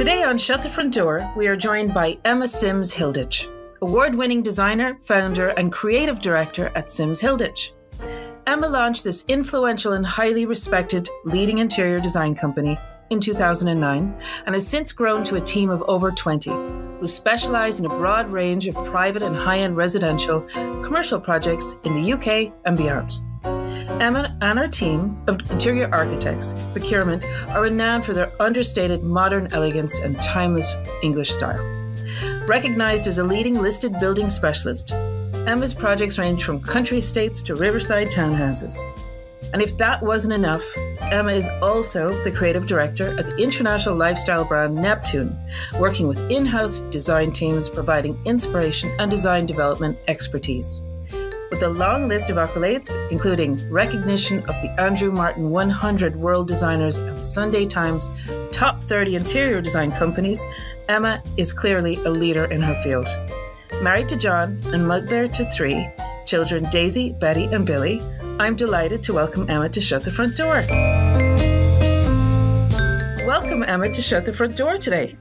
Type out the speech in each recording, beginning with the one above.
Today on Shut the Front Door, we are joined by Emma Sims Hilditch, award-winning designer, founder, and creative director at Sims Hilditch. Emma launched this influential and highly respected leading interior design company in 2009 and has since grown to a team of over 20 who specialise in a broad range of private and high-end residential, commercial projects in the UK and beyond. Emma and her team of interior architects, procurement, are renowned for their understated modern elegance and timeless English style. Recognised as a leading listed building specialist, Emma's projects range from country estates to riverside townhouses. And if that wasn't enough, Emma is also the creative director at the international lifestyle brand Neptune, working with in-house design teams providing inspiration and design development expertise. With a long list of accolades, including recognition of the Andrew Martin 100 World Designers and the Sunday Times Top 30 Interior Design Companies, Emma is clearly a leader in her field. Married to John and mother to 3 children, Daisy, Betty and Billy, I'm delighted to welcome Emma to Shut the Front Door. Welcome, Emma, to Shut the Front Door today.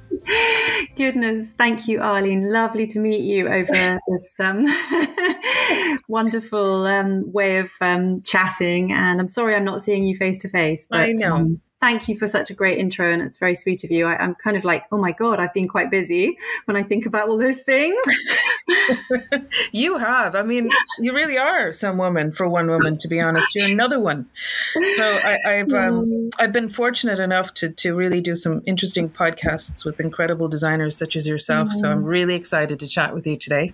Goodness, thank you, Arlene. Lovely to meet you over this wonderful way of chatting. And I'm sorry I'm not seeing you face to face. I know. Thank you for such a great intro, and it's very sweet of you. I'm kind of like, oh my God, I've been quite busy when I think about all those things. You have. I mean, you really are some woman for one woman, to be honest. You're another one. So I've been fortunate enough to really do some interesting podcasts with incredible designers such as yourself. So I'm really excited to chat with you today.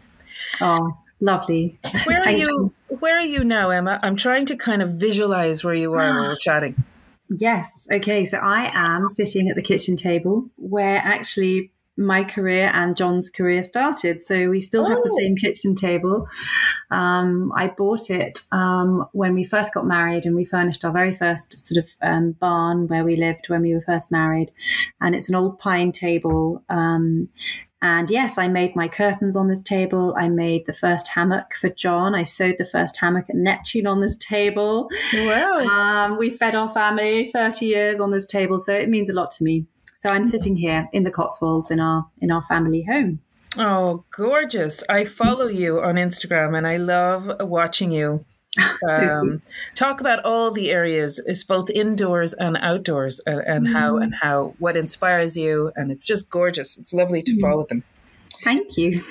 Oh, lovely. Where are you now, Emma? I'm trying to kind of visualize where you are when we're chatting. Yes. Okay. So I am sitting at the kitchen table where actually my career and John's career started. So we still have the same kitchen table. I bought it when we first got married, and we furnished our very first sort of barn where we lived when we were first married. And it's an old pine table. And yes, I made my curtains on this table. I made the first hammock for John. I sewed the first hammock at Neptune on this table. Wow. We fed our family 30 years on this table. So it means a lot to me. So I'm sitting here in the Cotswolds in our family home. Oh, gorgeous. I follow you on Instagram and I love watching you. Talk about all the areas, it's both indoors and outdoors, and how what inspires you, and it's just gorgeous. It's lovely to follow them. Thank you.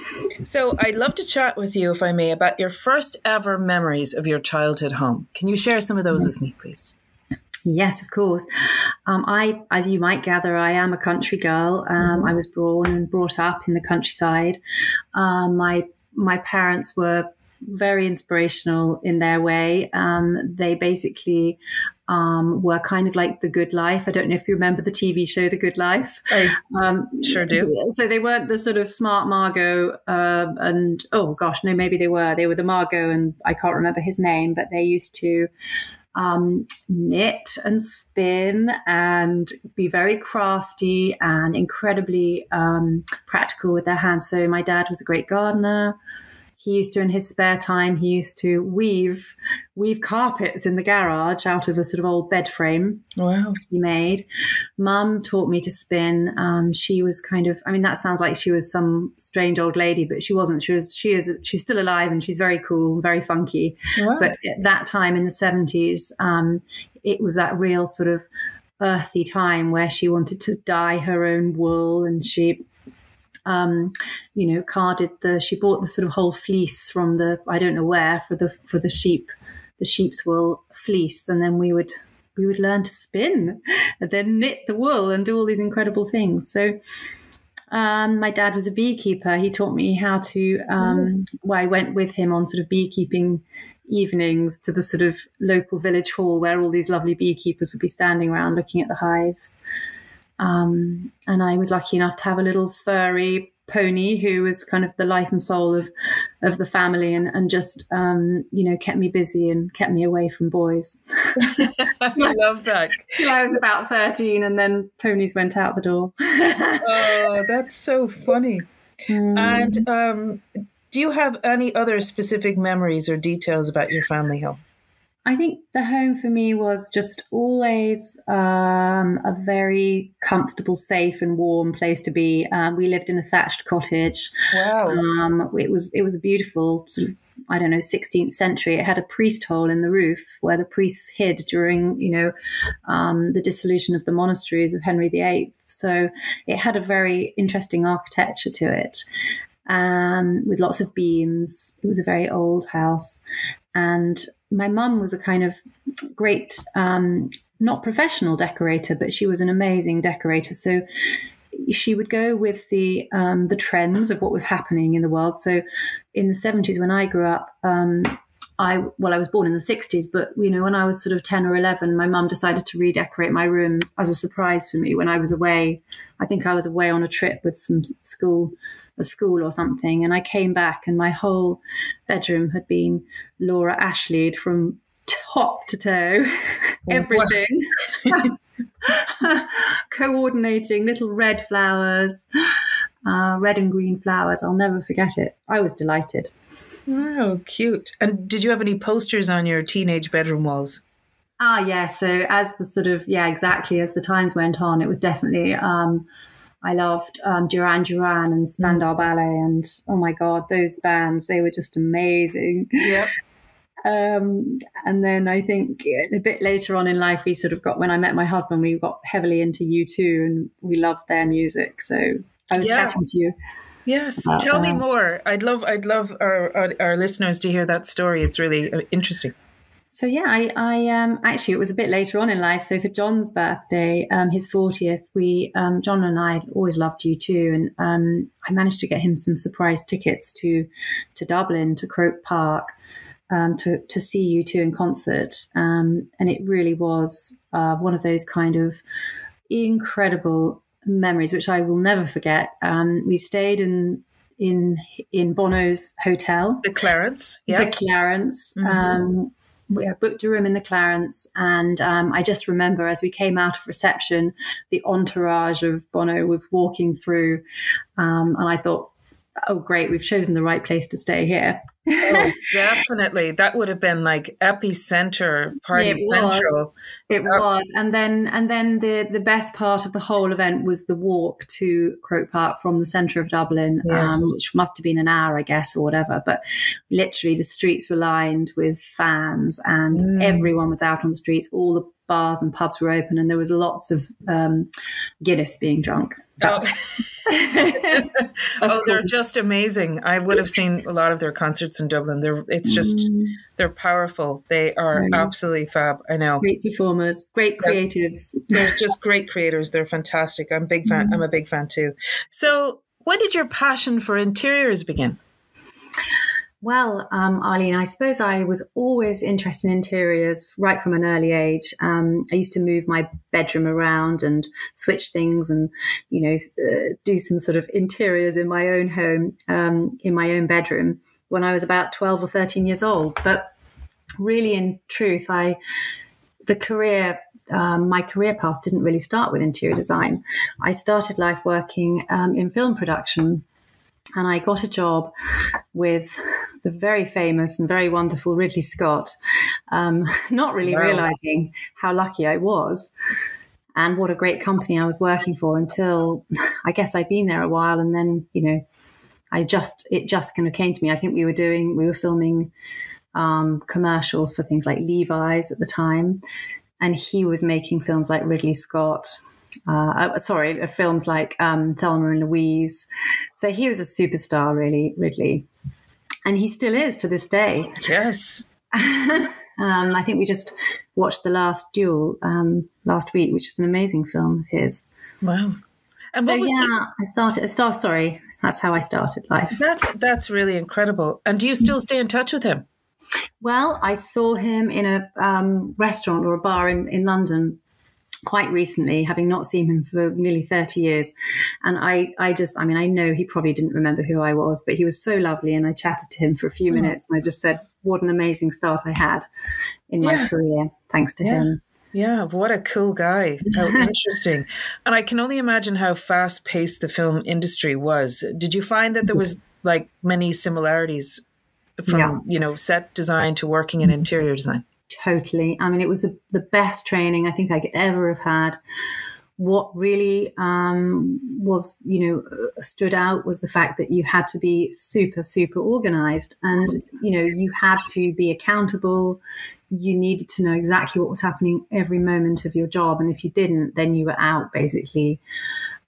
So I'd love to chat with you, if I may, about your first ever memories of your childhood home. Can you share some of those with me, please? Yes, of course. As you might gather, I am a country girl. I was born and brought up in the countryside. My parents were very inspirational in their way. They basically were kind of like The Good Life. I don't know if you remember the TV show The Good Life. I sure do. So they weren't the sort of smart Margot and, oh gosh, no, maybe they were. They were the Margot, and I can't remember his name, but they used to knit and spin and be very crafty and incredibly practical with their hands. So my dad was a great gardener. He used to, in his spare time, he used to weave carpets in the garage out of a sort of old bed frame. Wow. He made. Mum taught me to spin. She was kind of, I mean, that sounds like she was some strange old lady, but she wasn't. She's still alive, and she's very cool, very funky. Wow. But at that time in the 70s, it was that real sort of earthy time where she wanted to dye her own wool, and she she bought the sort of whole fleece from I don't know where, for the sheep's wool fleece. And then we would learn to spin and then knit the wool and do all these incredible things. So, my dad was a beekeeper. He taught me how to, I went with him on sort of beekeeping evenings to the sort of local village hall where all these lovely beekeepers would be standing around looking at the hives. And I was lucky enough to have a little furry pony who was kind of the life and soul of the family, and just kept me busy and kept me away from boys. I love that. I was about 13, and then ponies went out the door. Oh, that's so funny. And do you have any other specific memories or details about your family home? I think the home for me was just always a very comfortable, safe and warm place to be. We lived in a thatched cottage. Wow. It was a beautiful sort of, I don't know, 16th century. It had a priest hole in the roof where the priests hid during, the dissolution of the monasteries of Henry VIII. So it had a very interesting architecture to it, with lots of beams. It was a very old house. And my mum was a kind of great, not professional decorator, but she was an amazing decorator. So she would go with the trends of what was happening in the world. So in the 70s, when I grew up, I was born in the 60s, but, when I was sort of 10 or 11, my mum decided to redecorate my room as a surprise for me when I was away. I think I was away on a trip with a school or something. And I came back and my whole bedroom had been Laura Ashley'd from top to toe, everything. Coordinating little red flowers, red and green flowers. I'll never forget it. I was delighted. Oh, cute. And did you have any posters on your teenage bedroom walls? Yeah. So as exactly as the times went on, it was definitely, I loved Duran Duran and Spandau Ballet, and oh my God, those bands, they were just amazing. Yep. And then I think a bit later on in life, when I met my husband, we got heavily into U2 and we loved their music. So I was chatting to you. Yes. Tell me more. I'd love our listeners to hear that story. It's really interesting. So yeah, I actually, it was a bit later on in life. So for John's birthday, his 40th, John and I always loved U2, and I managed to get him some surprise tickets to Dublin, to Croke Park, to see U2 in concert. And it really was one of those kind of incredible memories, which I will never forget. We stayed in Bono's hotel, the Clarence. Yeah, the Clarence. Mm-hmm. We booked a room in the Clarence, and I just remember as we came out of reception, the entourage of Bono was walking through, and I thought, oh great, we've chosen the right place to stay here. Oh, definitely. That would have been like epicenter, party central. It was. And then the best part of the whole event was the walk to Croke Park from the centre of Dublin, yes. Which must have been an hour, I guess, or whatever. But literally the streets were lined with fans and everyone was out on the streets. All the bars and pubs were open, and there was lots of Guinness being drunk. They're just amazing. I would have seen a lot of their concerts in Dublin. They're powerful. They are absolutely fab. I know. Great performers, great creatives. They're just great creators. They're fantastic. I'm a big fan. I'm a big fan too. So when did your passion for interiors begin? Well, Arlene, I suppose I was always interested in interiors right from an early age. I used to move my bedroom around and switch things and, do some sort of interiors in my own home, in my own bedroom when I was about 12 or 13 years old. But really, in truth, my career path didn't really start with interior design. I started life working in film production. And I got a job with the very famous and very wonderful Ridley Scott, not really realizing how lucky I was and what a great company I was working for until I guess I'd been there a while. And then, it just kind of came to me. I think we were filming commercials for things like Levi's at the time. And he was making films like Ridley Scott. Films like Thelma and Louise. So he was a superstar, really, Ridley. And he still is to this day. Yes. I think we just watched The Last Duel last week, which is an amazing film of his. Wow. And that's how I started life. That's really incredible. And do you still stay in touch with him? Well, I saw him in a restaurant or a bar in London quite recently, having not seen him for nearly 30 years. And I know he probably didn't remember who I was, but he was so lovely. And I chatted to him for a few minutes and I just said, what an amazing start I had in my career, thanks to him. Yeah, what a cool guy. How interesting. And I can only imagine how fast paced the film industry was. Did you find that there was like many similarities from, set design to working in interior design? Totally. I mean, it was the best training I think I could ever have had. What really was, stood out was the fact that you had to be super, super organized, and, you had to be accountable. You needed to know exactly what was happening every moment of your job. And if you didn't, then you were out, basically.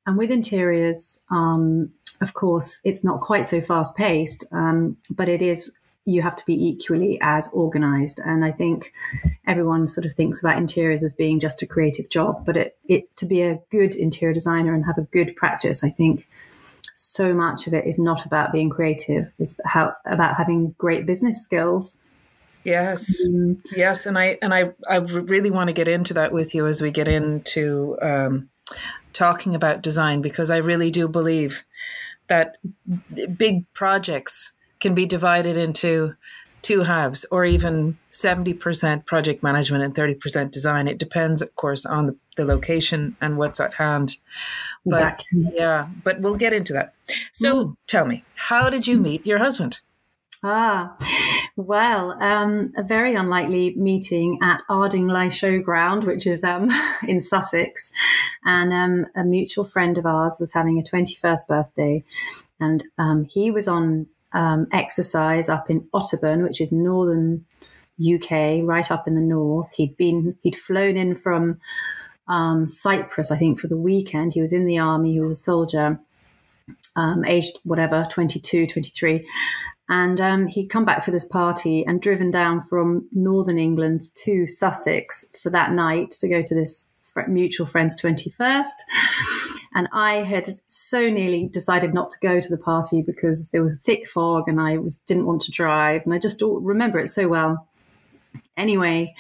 And with interiors, of course, it's not quite so fast paced, but it is. You have to be equally as organized. And I think everyone sort of thinks about interiors as being just a creative job, but it to be a good interior designer and have a good practice, I think so much of it is not about being creative. It's about having great business skills. Yes. Yes. And I really want to get into that with you as we get into talking about design, because I really do believe that big projects can be divided into two halves, or even 70% project management and 30% design. It depends, of course, on the location and what's at hand. Exactly. But we'll get into that. So tell me, how did you meet your husband? A very unlikely meeting at Ardingly Showground, which is in Sussex. And a mutual friend of ours was having a 21st birthday. And he was on exercise up in Otterburn, which is northern UK, right up in the north. He'd flown in from Cyprus, I think, for the weekend. He was in the army. He was a soldier, aged 22, 23. And he'd come back for this party and driven down from northern England to Sussex for that night to go to this mutual friend's 21st. And I had so nearly decided not to go to the party because there was thick fog and I didn't want to drive. And I just remember it so well. Anyway,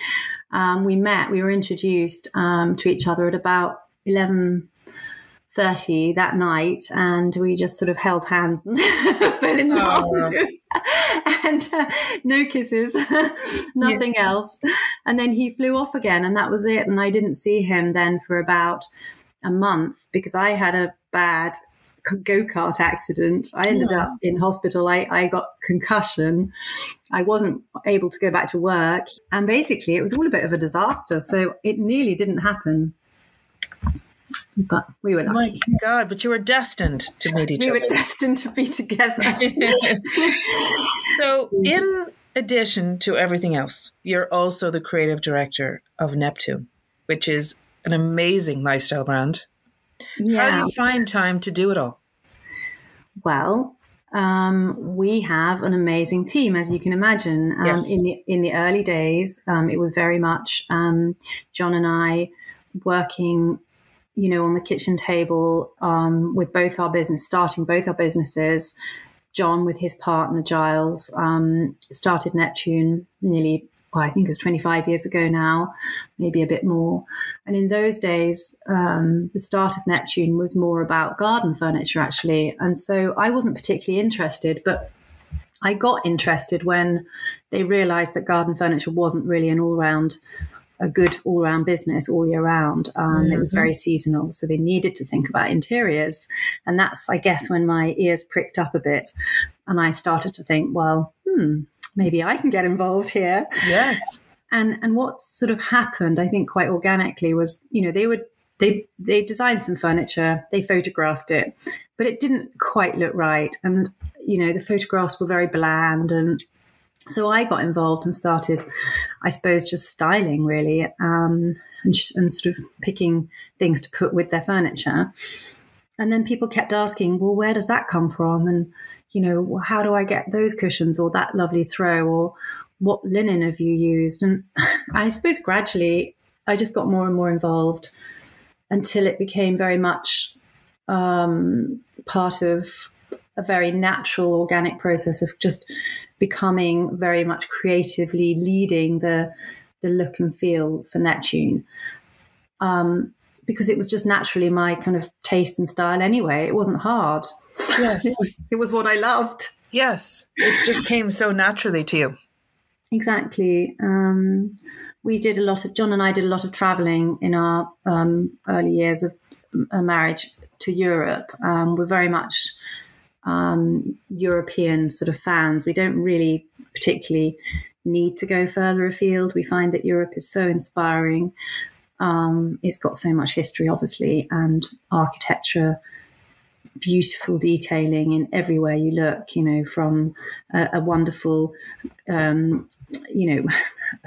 we were introduced to each other at about 11:30 that night, and we just sort of held hands and fell in love. And no kisses, nothing else. And then he flew off again, and that was it. And I didn't see him then for about a month because I had a bad go-kart accident. I ended up in hospital. I got concussion. I wasn't able to go back to work. And basically it was all a bit of a disaster. So it nearly didn't happen. But we were lucky. My God, but you were destined to meet each other. We were destined to be together. So in addition to everything else, you're also the creative director of Neptune, which is an amazing lifestyle brand. Yeah. How do you find time to do it all? Well, we have an amazing team, as you can imagine. Yes. In the early days, it was very much John and I working, on the kitchen table with starting both our businesses. John, with his partner Giles, started Neptune I think it was 25 years ago now, maybe a bit more. And in those days, the start of Neptune was more about garden furniture, actually. And so I wasn't particularly interested, but I got interested when they realized that garden furniture wasn't really a good all-round business all year round. It was very seasonal, so they needed to think about interiors. And that's, I guess, when my ears pricked up a bit and I started to think, well, maybe I can get involved here. Yes. And what sort of happened, I think quite organically, was, they designed some furniture, they photographed it, but it didn't quite look right. And, the photographs were very bland. And so I got involved and started, I suppose, just styling really, and sort of picking things to put with their furniture. And then people kept asking, well, where does that come from? And, how do I get those cushions or that lovely throw, or what linen have you used? And I suppose gradually I just got more and more involved until it became very much part of a very natural, organic process of just becoming very much creatively leading the look and feel for Neptune. Because it was just naturally my kind of taste and style anyway. It wasn't hard. Yes. It was what I loved. Yes. It just came so naturally to you. Exactly. John and I did a lot of traveling in our early years of marriage to Europe. We're very much European sort of fans. We don't really particularly need to go further afield. We find that Europe is so inspiring. It's got so much history, obviously, and architecture, beautiful detailing in everywhere you look, from a wonderful,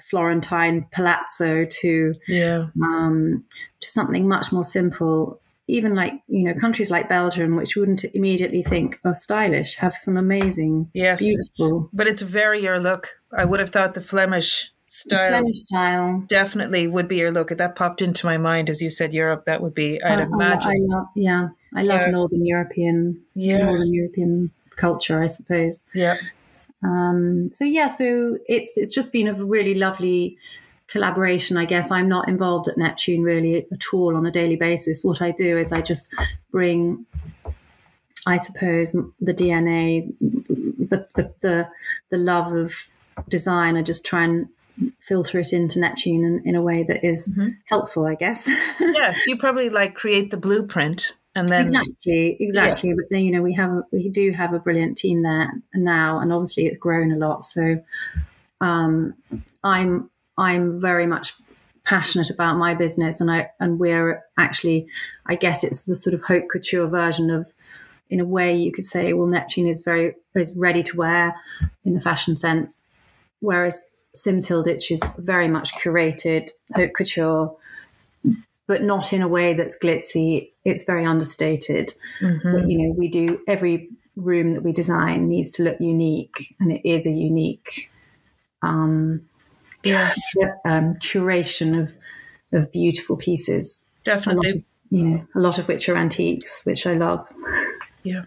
Florentine palazzo to something much more simple. Even like, countries like Belgium, which you wouldn't immediately think are stylish, have some amazing, beautiful. But it's very your look. I would have thought the Flemish style definitely would be your look. That popped into my mind as you said Europe. That would be, I'd imagine. I love Northern European culture, I suppose. Yeah. So it's just been a really lovely collaboration, I guess. I'm not involved at Neptune really at all on a daily basis. What I do is I just bring, I suppose, the DNA, the love of design. I just try and filter it into Neptune in a way that is helpful, I guess. Yes, you probably create the blueprint. And then exactly. Yeah. But then, we do have a brilliant team there now, and obviously it's grown a lot. So I'm very much passionate about my business, and we're actually, I guess it's the sort of haute couture version of, in a way you could say, well, Neptune is ready to wear in the fashion sense, whereas Sims Hilditch is very much curated haute couture, but not in a way that's glitzy. It's very understated. But, we do, every room that we design needs to look unique, and it is a unique curation of beautiful pieces. Definitely. A lot of which are antiques, which I love. Yeah,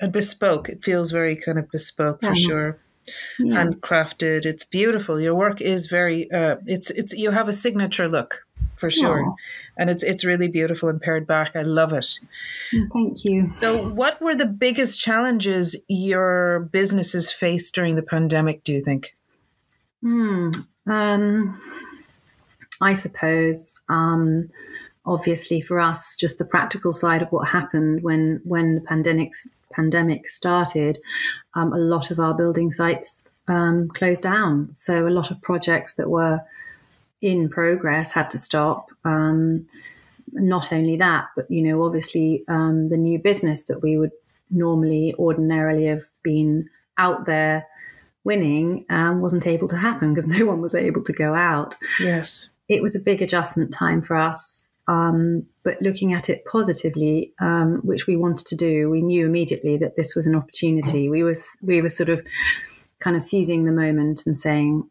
and bespoke. It feels very kind of bespoke for sure. Handcrafted. It's beautiful. Your work is very. It's you have a signature look for sure, and it's really beautiful and pared back. I love it. Thank you. So, what were the biggest challenges your businesses faced during the pandemic, do you think? I suppose, obviously for us, just the practical side of what happened when the pandemic started, a lot of our building sites closed down. So a lot of projects that were in progress had to stop. Not only that, but, obviously the new business that we would ordinarily have been out there winning wasn't able to happen because no one was able to go out. Yes. It was a big adjustment time for us. But looking at it positively, which we wanted to do, we knew immediately that this was an opportunity. We were sort of kind of seizing the moment and saying,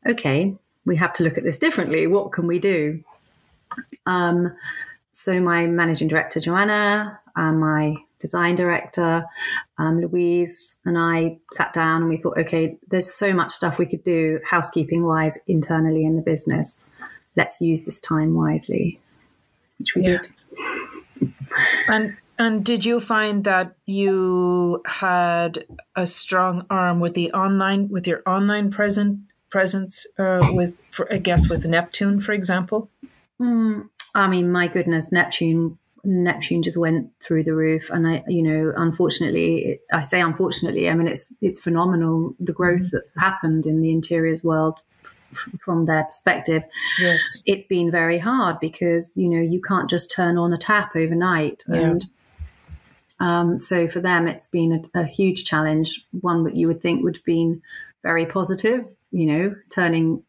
okay, we have to look at this differently. What can we do? So my managing director, Joanna, my design director, Louise, and I sat down and we thought, okay, there's so much stuff we could do housekeeping wise internally in the business. Let's use this time wisely, which we did. And did you find that you had a strong arm with your online presence with Neptune, for example? I mean, my goodness, Neptune just went through the roof, and unfortunately, I say unfortunately, I mean it's phenomenal the growth that's happened in the interiors world from their perspective. Yes, it's been very hard because you can't just turn on a tap overnight, and so for them it's been a huge challenge. One that you would think would have been very positive, turning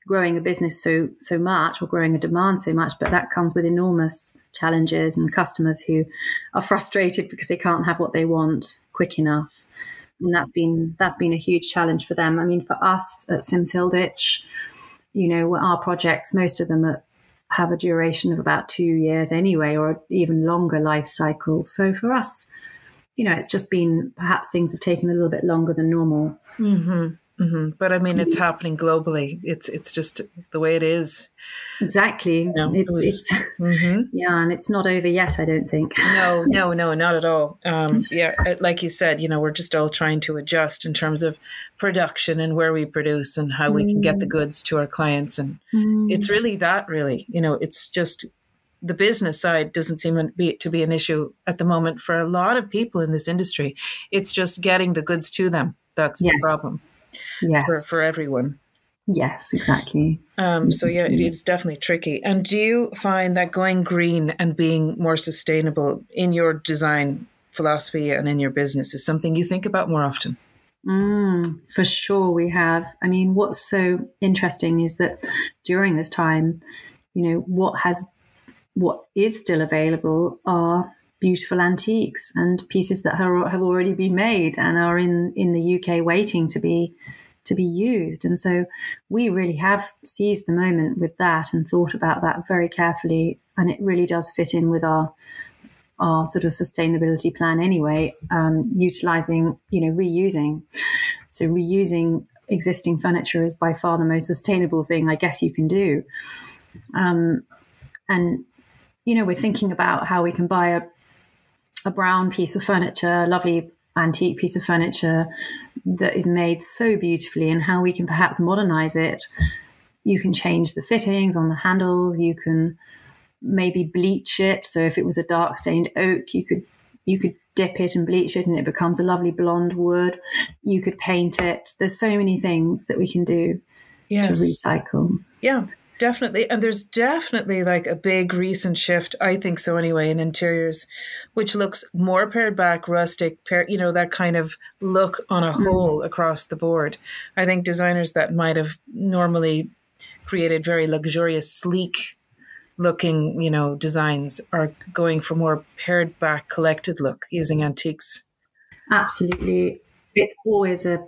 growing a business so much, or growing a demand so much, but that comes with enormous challenges and customers who are frustrated because they can't have what they want quick enough. And that's been a huge challenge for them. I mean, for us at Sims Hilditch, our projects, most of them have a duration of about 2 years anyway, or even longer life cycles. So for us, it's just been, perhaps things have taken a little bit longer than normal. Mm-hmm. Mm-hmm. But I mean, it's happening globally. It's just the way it is. Exactly. And it's not over yet, I don't think. No, not at all. Like you said, we're just all trying to adjust in terms of production and where we produce and how we can get the goods to our clients. And it's really it's just the business side doesn't seem to be an issue at the moment for a lot of people in this industry. It's just getting the goods to them. That's the problem. Yes. for everyone. Yes, exactly. So yeah, it is definitely tricky. And do you find that going green and being more sustainable in your design philosophy and in your business is something you think about more often? For sure we have. I mean, what's so interesting is that during this time, what is still available are beautiful antiques and pieces that have already been made and are in the UK waiting to be used. And so we really have seized the moment with that and thought about that very carefully. And it really does fit in with our sort of sustainability plan anyway, utilizing, reusing. So reusing existing furniture is by far the most sustainable thing I guess you can do. And, we're thinking about how we can buy a brown piece of furniture, a lovely antique piece of furniture that is made so beautifully, and how we can perhaps modernize it. You can change the fittings on the handles. You can maybe bleach it. So if it was a dark stained oak, you could dip it and bleach it and it becomes a lovely blonde wood. You could paint it. There's so many things that we can do to recycle. Yeah, definitely. And there's definitely like a big recent shift, I think so anyway, in interiors, which looks more pared back, rustic, that kind of look on a whole across the board. I think designers that might have normally created very luxurious, sleek looking, designs are going for more pared back, collected look using antiques. Absolutely. It's always a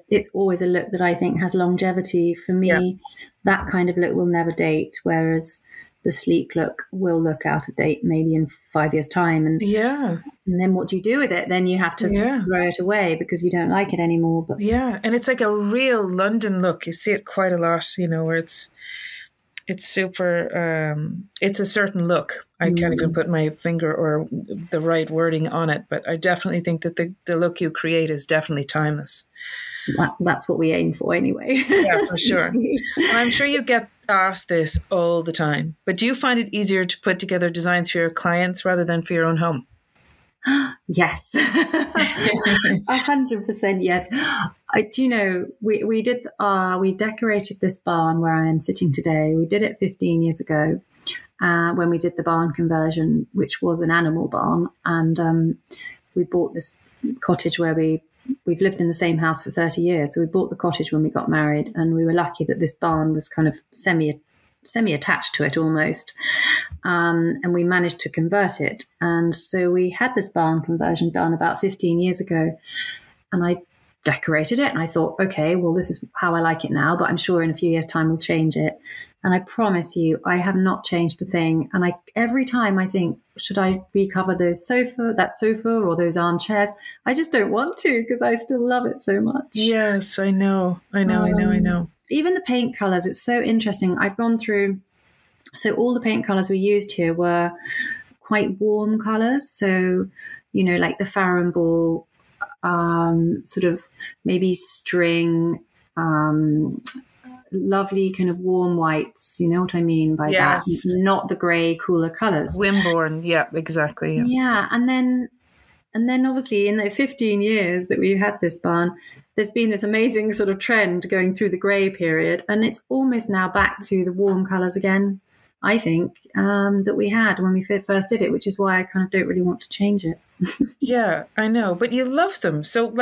look that I think has longevity. For me, that kind of look will never date, whereas the sleek look will look out of date maybe in 5 years' time. And then what do you do with it? Then you have to throw it away because you don't like it anymore. But and it's like a real London look. You see it quite a lot, where it's super, it's a certain look. I can't even put my finger or the right wording on it, but I definitely think that the look you create is definitely timeless. That's what we aim for anyway. Yeah, for sure. And I'm sure you get asked this all the time, but do you find it easier to put together designs for your clients rather than for your own home? Yes, 100% yes. We decorated this barn where I am sitting today. We did it 15 years ago when we did the barn conversion, which was an animal barn. And we bought this cottage where we've lived in the same house for 30 years. So we bought the cottage when we got married, and we were lucky that this barn was kind of semi-attached to it almost. And we managed to convert it. And so we had this barn conversion done about 15 years ago. And I decorated it and I thought, okay, well, this is how I like it now, but I'm sure in a few years' time we'll change it. And I promise you, I have not changed a thing. And every time I think, should I recover that sofa or those armchairs? I just don't want to because I still love it so much. Yes, I know. Even the paint colors, it's so interesting. I've gone through, so all the paint colors we used here were quite warm colors. So, like the Farrow ball, sort of maybe string, lovely kind of warm whites. You know what I mean by that? Not the grey, cooler colors. Wimborne, yeah, exactly. Yeah, and then obviously in the 15 years that we've had this barn, there's been this amazing sort of trend going through the grey period, and it's almost now back to the warm colours again, I think, that we had when we first did it, which is why I kind of don't really want to change it. Yeah, I know, but you love them. So,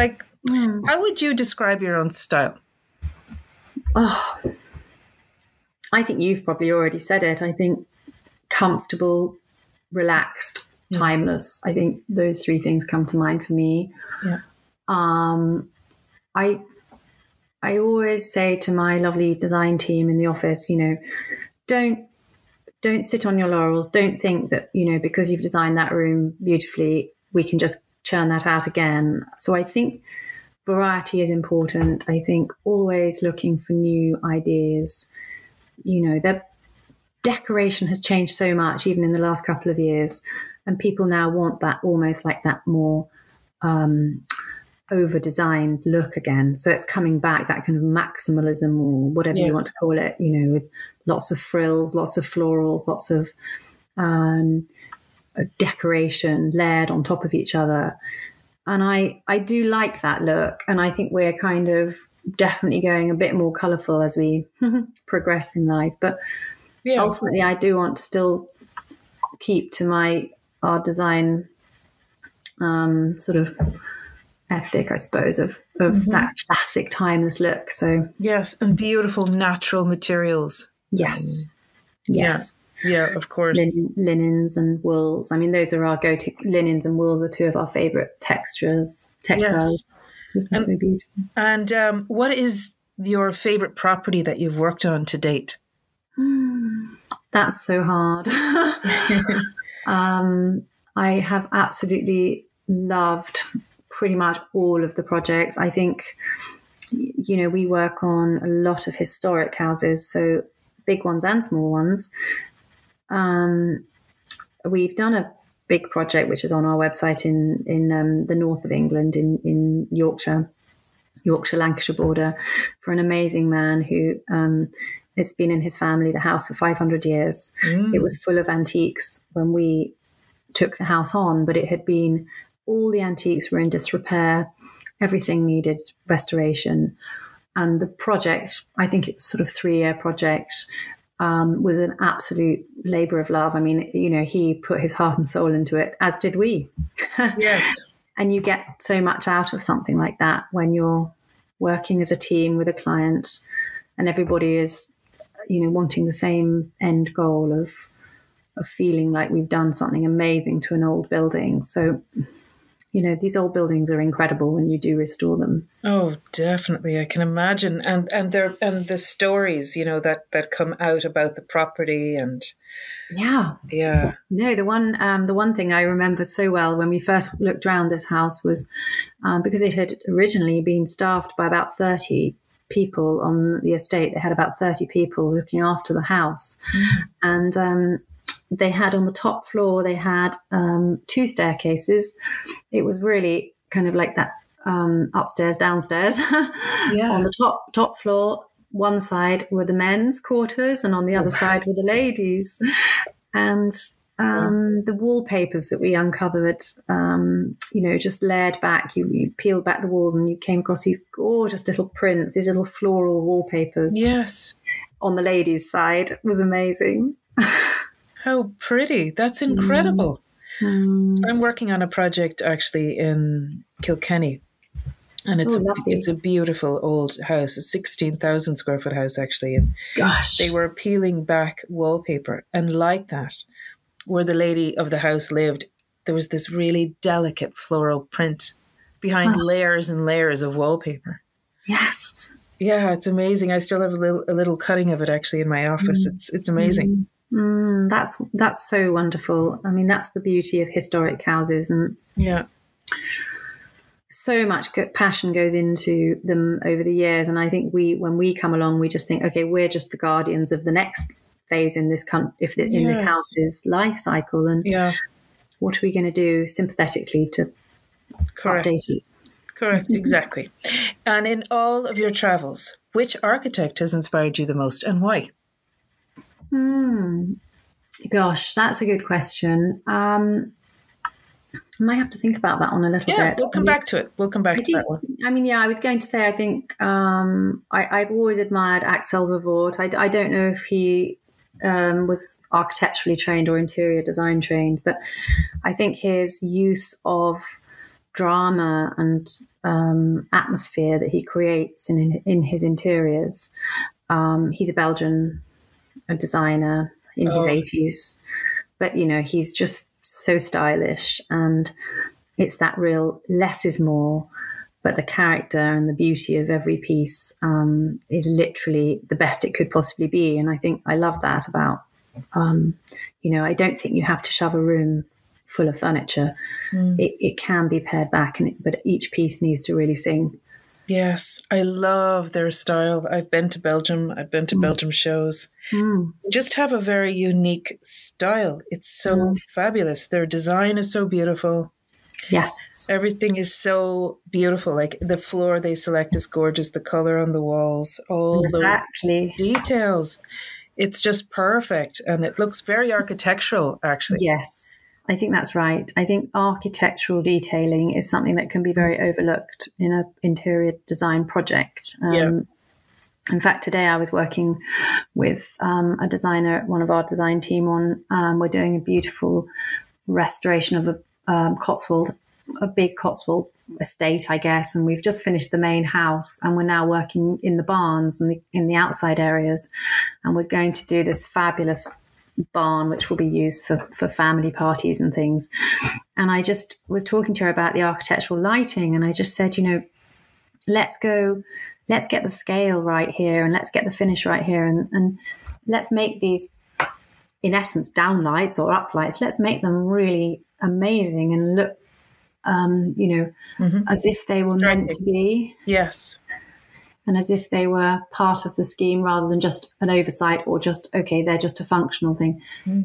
how would you describe your own style? Oh, I think you've probably already said it. I think comfortable, relaxed, timeless. I think those three things come to mind for me. Yeah. I always say to my lovely design team in the office, don't sit on your laurels. Don't think that, because you've designed that room beautifully, we can just churn that out again. So I think variety is important. I think always looking for new ideas. The decoration has changed so much, even in the last couple of years, and people now want that almost like that more over-designed look again. So it's coming back, that kind of maximalism or whatever you want to call it, with lots of frills, lots of florals, lots of decoration layered on top of each other. And I do like that look. And I think we're kind of definitely going a bit more colourful as we progress in life. But ultimately, I do want to still keep to our design sort of ethic, I suppose, of that classic timeless look. So yes, and beautiful natural materials. Yes. Yeah, of course. Linens and wools. I mean, those are our go-to. Linens and wools are two of our favourite textiles. Yes. This is so beautiful. And what is your favourite property that you've worked on to date? That's so hard. I have absolutely loved pretty much all of the projects. I think, we work on a lot of historic houses, so big ones and small ones. We've done a big project which is on our website in the north of England, in Yorkshire, Lancashire border, for an amazing man who it's been in his family, the house, for 500 years. It was full of antiques when we took the house on, but it had been, all the antiques were in disrepair. Everything needed restoration. And the project, I think it's sort of 3-year project, was an absolute labour of love. I mean, he put his heart and soul into it, as did we. Yes. And you get so much out of something like that when you're working as a team with a client and everybody is, wanting the same end goal of feeling like we've done something amazing to an old building. So, these old buildings are incredible when you do restore them. Oh, definitely. I can imagine. And the stories, that come out about the property and yeah. No, the one thing I remember so well when we first looked around this house was because it had originally been staffed by about 30 people on the estate. They had about 30 people looking after the house. And they had, on the top floor, they had 2 staircases. It was really kind of like that upstairs, downstairs. On the top floor, one side were the men's quarters and on the other side were the ladies. And the wallpapers that we uncovered, just layered back. You peeled back the walls and you came across these gorgeous little prints, these little floral wallpapers. Yes. On the ladies' side. It was amazing. How pretty. That's incredible. I'm working on a project actually in Kilkenny. And it's a beautiful old house, a 16,000 square foot house actually. And gosh, they were peeling back wallpaper. And like that, where the lady of the house lived, there was this really delicate floral print behind layers and layers of wallpaper. Yes. Yeah, it's amazing. I still have a little cutting of it actually in my office. It's amazing. That's so wonderful. I mean, that's the beauty of historic houses, and so much passion goes into them over the years. And I think when we come along, we just think, okay, we're just the guardians of the next phase in this in this house's life cycle, and what are we going to do sympathetically to update it? Correct, exactly. And in all of your travels, which architect has inspired you the most and why? Gosh, that's a good question. I might have to think about that one a little bit. Yeah, we'll come back to it. We'll come back to that one. I mean, I was going to say, I think I've always admired Axel Vervoort. I don't know if he was architecturally trained or interior design trained, but I think his use of drama and atmosphere that he creates in his interiors. He's a Belgian designer in his 80s, but he's just so stylish, and it's that real less is more, but the character and the beauty of every piece is literally the best it could possibly be. And I think I love that about I don't think you have to shove a room full of furniture. It can be pared back, but each piece needs to really sing. Yes, I love their style. I've been to Belgium. I've been to Belgium shows. Just have a very unique style. It's so fabulous. Their design is so beautiful. Yes. Everything is so beautiful. Like the floor they select is gorgeous. The color on the walls, all those details. It's just perfect. And it looks very architectural, actually. Yes. I think that's right. I think architectural detailing is something that can be very overlooked in an interior design project. In fact, today I was working with a designer at one of our design team on, we're doing a beautiful restoration of a big Cotswold estate, I guess. And we've just finished the main house, and we're now working in the barns and in the outside areas. And we're going to do this fabulous barn, which will be used for family parties and things. And I just was talking to her about the architectural lighting. And I just said, let's get the scale right here, and let's get the finish right here, and let's make these, in essence, downlights or uplights. Let's make them really amazing and look, as if they were meant to be. Yes. And as if they were part of the scheme rather than just an oversight or just, okay, they're just a functional thing.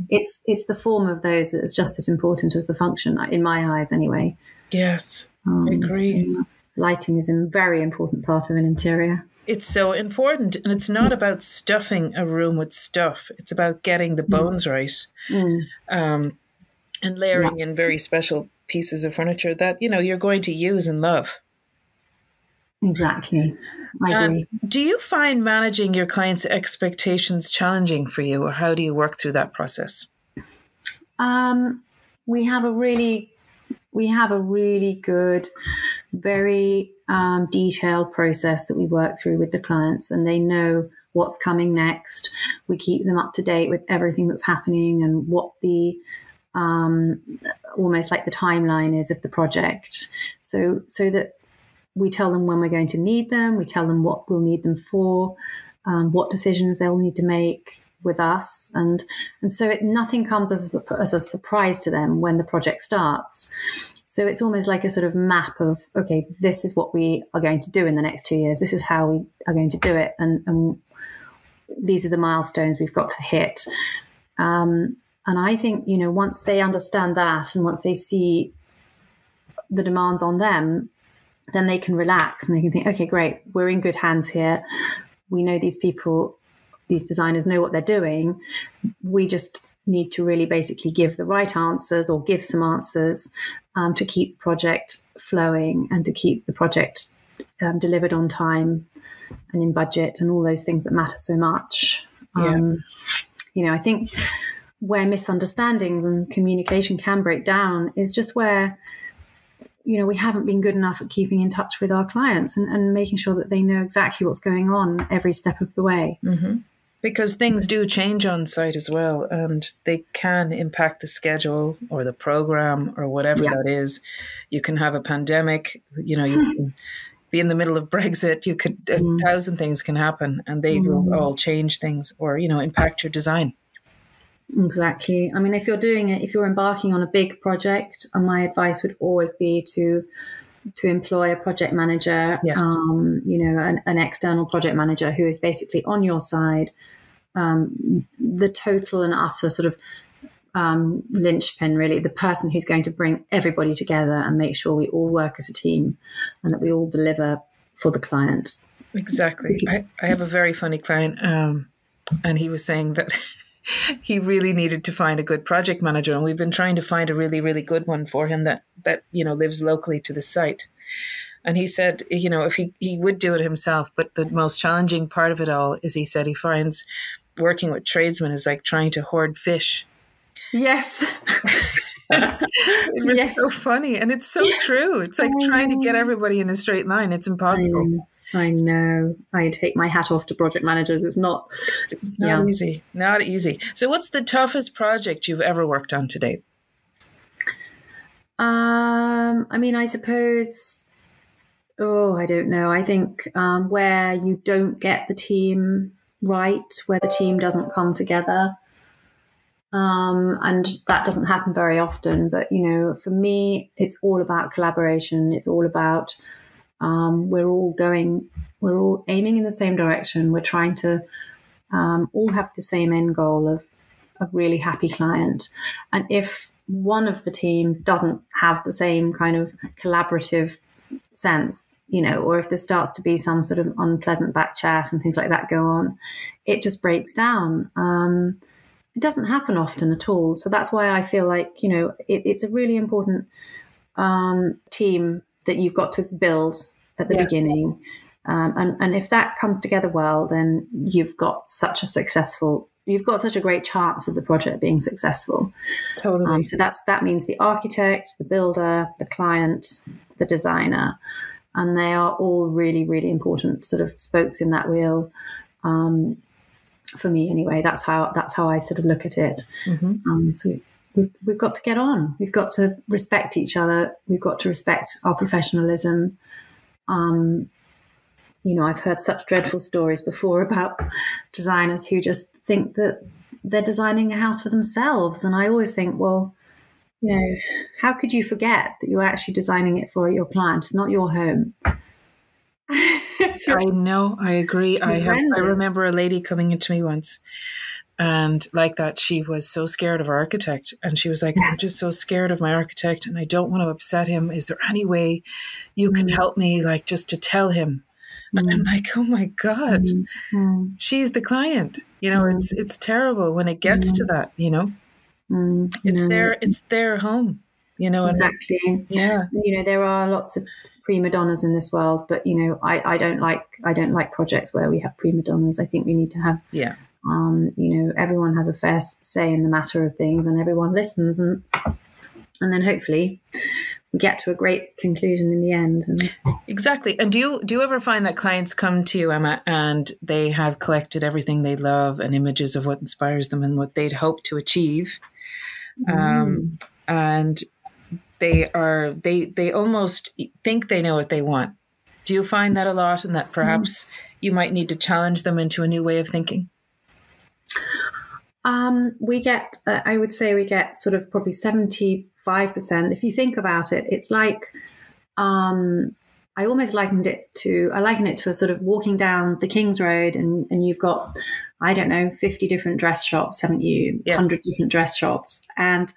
It's the form of those that's just as important as the function, in my eyes anyway. Yes, I agree. So lighting is a very important part of an interior. It's so important. And it's not about stuffing a room with stuff. It's about getting the bones right, and layering in very special pieces of furniture that, you're going to use and love. Exactly. I agree. Do you find managing your clients' expectations challenging for you, or how do you work through that process? We have a really good, very detailed process that we work through with the clients, and they know what's coming next. We keep them up to date with everything that's happening and what the almost like the timeline is of the project, so that we tell them when we're going to need them. We tell them what we'll need them for, what decisions they'll need to make with us, and so nothing comes as a surprise to them when the project starts. So it's almost like a sort of map of, okay, this is what we are going to do in the next 2 years. This is how we are going to do it, and these are the milestones we've got to hit. And I think, once they understand that, and once they see the demands on them, then they can relax and they can think, okay, great, we're in good hands here. We know these people, these designers know what they're doing. We just need to really basically give the right answers, or give some answers, to keep the project flowing and to keep the project delivered on time and in budget and all those things that matter so much. I think where misunderstandings and communication can break down is just where we haven't been good enough at keeping in touch with our clients and making sure that they know exactly what's going on every step of the way. Mm-hmm. Because things do change on site as well, and they can impact the schedule or the program or whatever that is. You can have a pandemic, you can be in the middle of Brexit. You could, 1,000 things can happen, and they will all change things or, impact your design. Exactly. I mean, if you're embarking on a big project, my advice would always be to employ a project manager, yes. An external project manager who is basically on your side, the total and utter sort of linchpin, really, the person who's going to bring everybody together and make sure we all work as a team and that we all deliver for the client. Exactly. I have a very funny client, and he was saying that he really needed to find a good project manager, and we've been trying to find a really, really good one for him that lives locally to the site. And he said, if he would do it himself, but the most challenging part of it all is, he said, he finds working with tradesmen is like trying to hoard fish. Yes. It's so funny, and it's so true. It's like trying to get everybody in a straight line. It's impossible. I know. I take my hat off to project managers. It's not easy. Not easy. So what's the toughest project you've ever worked on to date? I suppose, I don't know. I think where you don't get the team right, where the team doesn't come together. And that doesn't happen very often. But, for me, it's all about collaboration. It's all about we're all aiming in the same direction. We're trying to all have the same end goal of a really happy client. And if one of the team doesn't have the same kind of collaborative sense, or if there starts to be some sort of unpleasant back chat and things like that go on, it just breaks down. it doesn't happen often at all. So that's why I feel like, it's a really important team that you've got to build at the beginning. And if that comes together well, then you've got such a great chance of the project being successful. Totally. So that means the architect, the builder, the client, the designer, and they are all really, really important sort of spokes in that wheel. For me, anyway, that's how I sort of look at it. Mm-hmm. So we've got to get on. We've got to respect each other. We've got to respect our professionalism. I've heard such dreadful stories before about designers who just think that they're designing a house for themselves. And I always think, well, how could you forget that you're actually designing it for your client? It's not your home. I know, I agree. I remember a lady coming into me once, and like that, she was so scared of her architect, and she was like, I'm just so scared of my architect, and I don't want to upset him. Is there any way you can help me, like, just to tell him? And I'm like, oh my God, she's the client. It's terrible when it gets to that, it's their home, Exactly. There are lots of prima donnas in this world, but I don't like projects where we have prima donnas. I think we need to have everyone has a fair say in the matter of things, and everyone listens, and then hopefully we get to a great conclusion in the end. Exactly. And do you ever find that clients come to you, Emma, and they have collected everything they love and images of what inspires them and what they'd hope to achieve, and they almost think they know what they want? Do you find that a lot, and that perhaps you might need to challenge them into a new way of thinking? We get, I would say we get sort of probably 75%. If you think about it, it's like, I almost liken it to a sort of walking down the King's Road, and you've got, I don't know, 50 different dress shops, haven't you? Yes. 100 different dress shops. And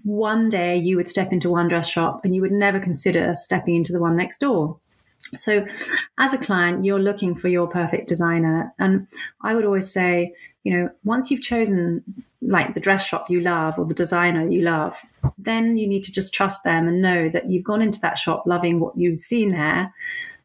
one day you would step into one dress shop and you would never consider stepping into the one next door. So as a client, you're looking for your perfect designer. And I would always say, once you've chosen like the dress shop you love or the designer you love, then you need to just trust them and know that you've gone into that shop loving what you've seen there.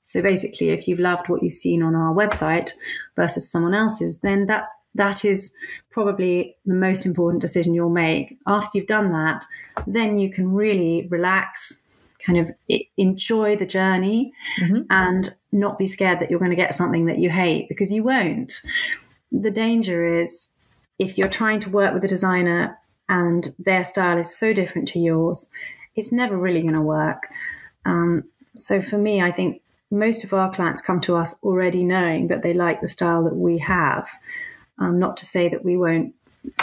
So basically, if you've loved what you've seen on our website versus someone else's, then that is probably the most important decision you'll make. After you've done that, then you can really relax, kind of enjoy the journey, and not be scared that you're going to get something that you hate, because you won't. The danger is if you're trying to work with a designer and their style is so different to yours, it's never really going to work. So for me, I think most of our clients come to us already knowing that they like the style that we have. Not to say that we won't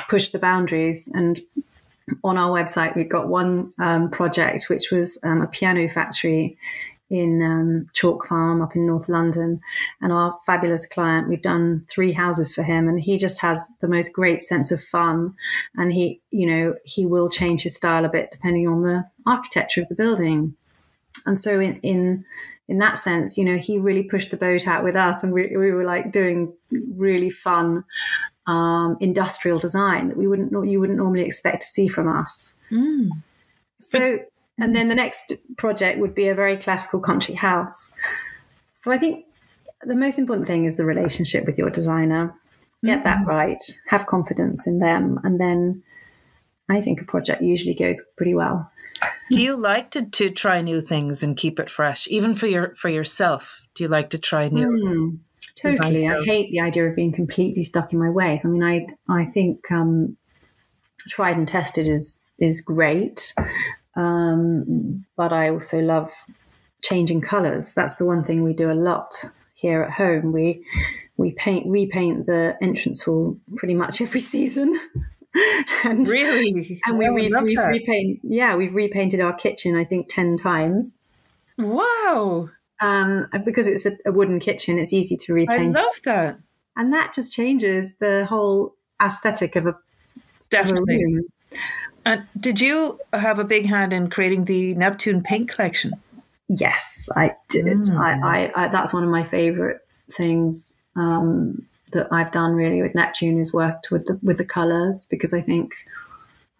push the boundaries. And on our website, we've got one project, which was a piano factory in Chalk Farm up in North London. And our fabulous client, we've done 3 houses for him, and he just has the most great sense of fun. And he will change his style a bit depending on the architecture of the building. And so in that sense, he really pushed the boat out with us, and we were like doing really fun industrial design that you wouldn't normally expect to see from us. So, and then the next project would be a very classical country house. So I think the most important thing is the relationship with your designer. Get that right, have confidence in them, and then I think a project usually goes pretty well. Do you like to try new things and keep it fresh, even for yourself? Do you like to try new? Totally. I hate the idea of being completely stuck in my ways. I mean, I think tried and tested is great, but I also love changing colours. That's the one thing we do a lot here at home. We repaint the entrance hall pretty much every season. And really? And we've repainted our kitchen, I think, 10 times. Wow. Because it's a wooden kitchen, it's easy to repaint. I love that. And that just changes the whole aesthetic of a room. Did you have a big hand in creating the Neptune paint collection? Yes, I did. I that's one of my favourite things that I've done really with Neptune is worked with the colours, because I think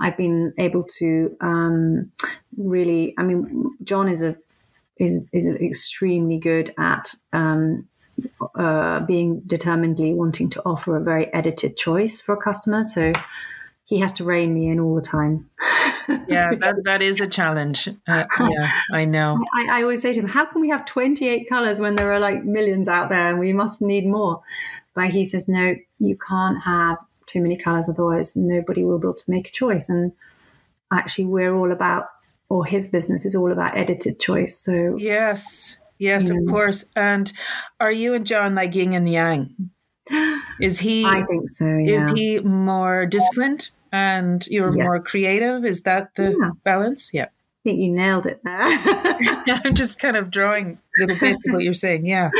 I've been able to really. I mean, John is extremely good at being determinedly wanting to offer a very edited choice for a customer. So he has to rein me in all the time. Yeah, that is a challenge. Yeah, I know. I always say to him, how can we have 28 colours when there are like millions out there and we must need more? But he says, no, you can't have too many colours, otherwise nobody will be able to make a choice. And actually we're all about, or his business is all about edited choice. So yes, of course. And are you and John like yin and yang? Is he? I think so. Yeah. Is he more disciplined and you're more creative? Is that the balance? Yeah. I think you nailed it there. I'm just kind of drawing little bits of what you're saying. Yeah.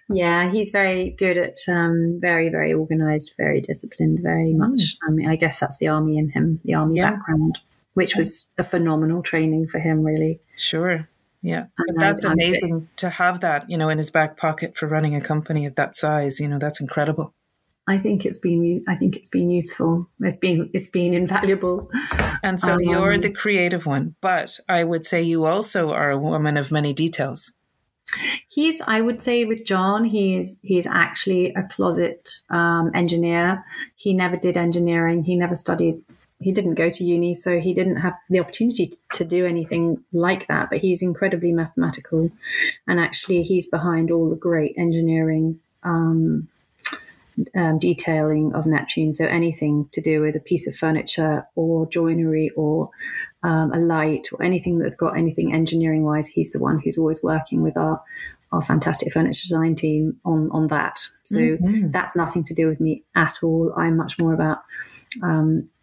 Yeah, he's very good at very, very organised, very disciplined, very much. I mean, I guess that's the army in him, the army background, which was a phenomenal training for him, really. Sure. Yeah. But that's amazing to have that, in his back pocket for running a company of that size. That's incredible. I think it's been useful. It's been invaluable. And so you're the creative one, but I would say you also are a woman of many details. I would say with John, he's actually a closet engineer. He never did engineering. He never studied. He didn't go to uni, so he didn't have the opportunity to do anything like that. But he's incredibly mathematical, and actually he's behind all the great engineering detailing of Neptune. So anything to do with a piece of furniture or joinery or a light or anything that's got anything engineering wise, he's the one who's always working with our fantastic furniture design team on that. So that's nothing to do with me at all. I'm much more about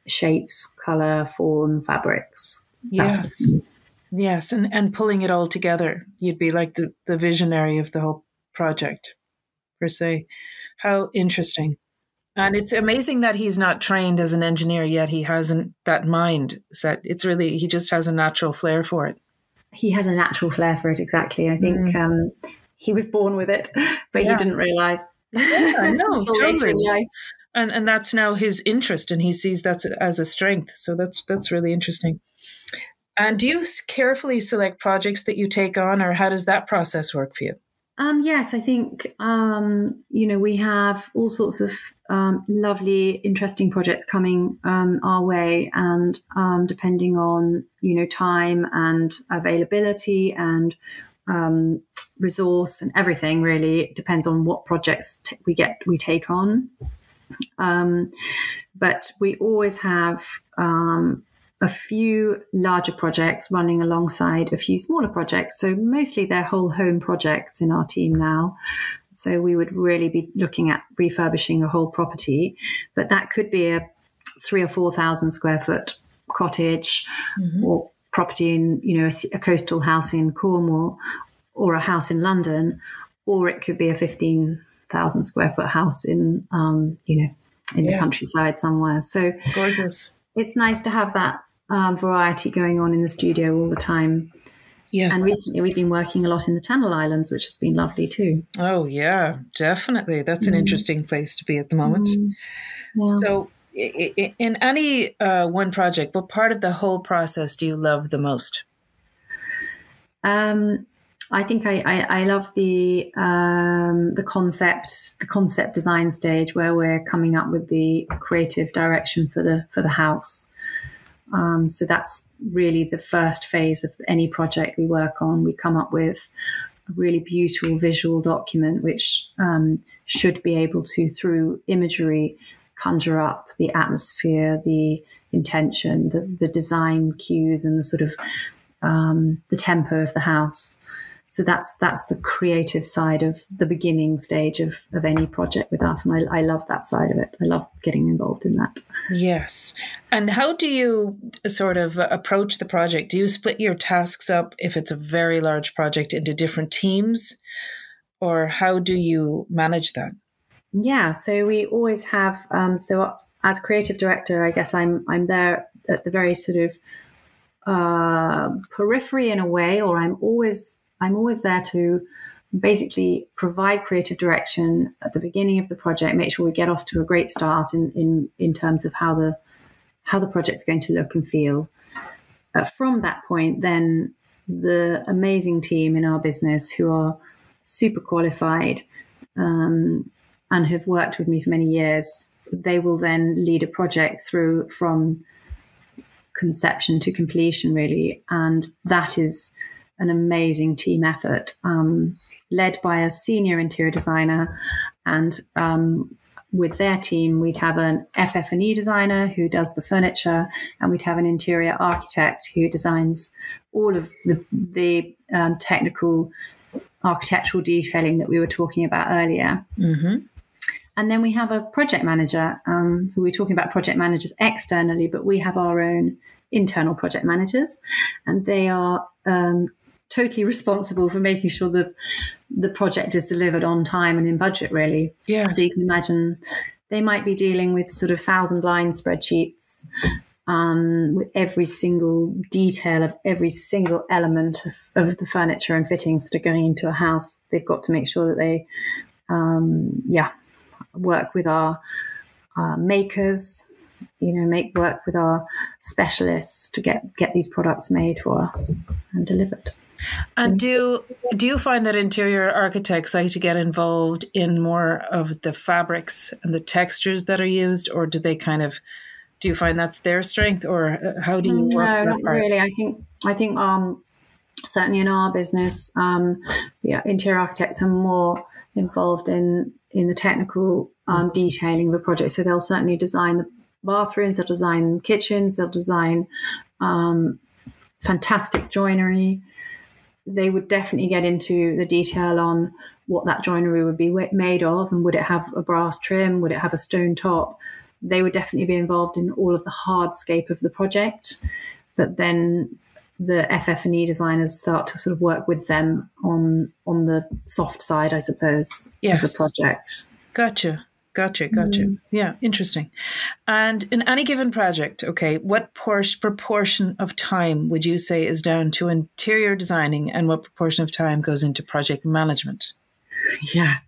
shapes, color, form, fabrics. Yes, and pulling it all together. You'd be like the visionary of the whole project, per se. How interesting. And it's amazing that he's not trained as an engineer yet. He hasn't that mind set. He just has a natural flair for it. He has a natural flair for it, exactly. I think he was born with it, but he didn't realise. Yeah, no, totally. And that's now his interest, and he sees that as a strength. So that's really interesting. And do you carefully select projects that you take on, or how does that process work for you? Yes, I think, we have all sorts of lovely, interesting projects coming our way, and depending on, time and availability and resource and everything, really, it depends on what projects we take on. But we always have a few larger projects running alongside a few smaller projects. So mostly they're whole home projects in our team now. So we would really be looking at refurbishing a whole property, but that could be a 3,000 or 4,000 square foot cottage or property in, a coastal house in Cornwall or a house in London, or it could be a 15,000 square foot house in, the countryside somewhere. So gorgeous. It's nice to have that variety going on in the studio all the time. Yes. And recently we've been working a lot in the Channel Islands, which has been lovely too. Oh, yeah, definitely. That's an interesting place to be at the moment. Yeah. So in any one project, what part of the whole process do you love the most? I think I love the concept design stage, where we're coming up with the creative direction for the house. So that's really the first phase of any project we work on. We come up with a really beautiful visual document, which should be able to, through imagery, conjure up the atmosphere, the intention, the design cues, and the sort of the tempo of the house. So that's the creative side of the beginning stage of any project with us. And I love that side of it. I love getting involved in that. Yes. And how do you sort of approach the project? Do you split your tasks up, if it's a very large project, into different teams? Or how do you manage that? Yeah, so we always have, so as creative director, I guess I'm there at the very sort of periphery in a way, or I'm always there to basically provide creative direction at the beginning of the project, make sure we get off to a great start in terms of how the project's going to look and feel. From that point, then the amazing team in our business who are super qualified and have worked with me for many years, they will then lead a project through from conception to completion, really. And that is an amazing team effort, led by a senior interior designer. And with their team, we'd have an FF&E designer who does the furniture, and we'd have an interior architect who designs all of the technical architectural detailing that we were talking about earlier. Mm-hmm. And then we have a project manager, who we're talking about project managers externally, but we have our own internal project managers, and they are totally responsible for making sure that the project is delivered on time and in budget, really. Yeah. So you can imagine they might be dealing with sort of 1,000-line spreadsheets with every single detail of every single element of the furniture and fittings that are going into a house. They've got to make sure that they, work with our makers, work with our specialists to get these products made for us and delivered. And do you find that interior architects like to get involved in more of the fabrics and the textures that are used, or do you find that's their strength, or how do you work? No, not really. I think certainly in our business, interior architects are more involved in the technical detailing of a project. So they'll certainly design the bathrooms, they'll design kitchens, they'll design fantastic joinery. They would definitely get into the detail on what that joinery would be made of, and would it have a brass trim, would it have a stone top. They would definitely be involved in all of the hardscape of the project, but then the FF&E designers start to sort of work with them on the soft side, I suppose, of the project. Gotcha. Yeah, interesting. And in any given project, okay, what proportion of time would you say is down to interior designing, and what proportion of time goes into project management? Yeah,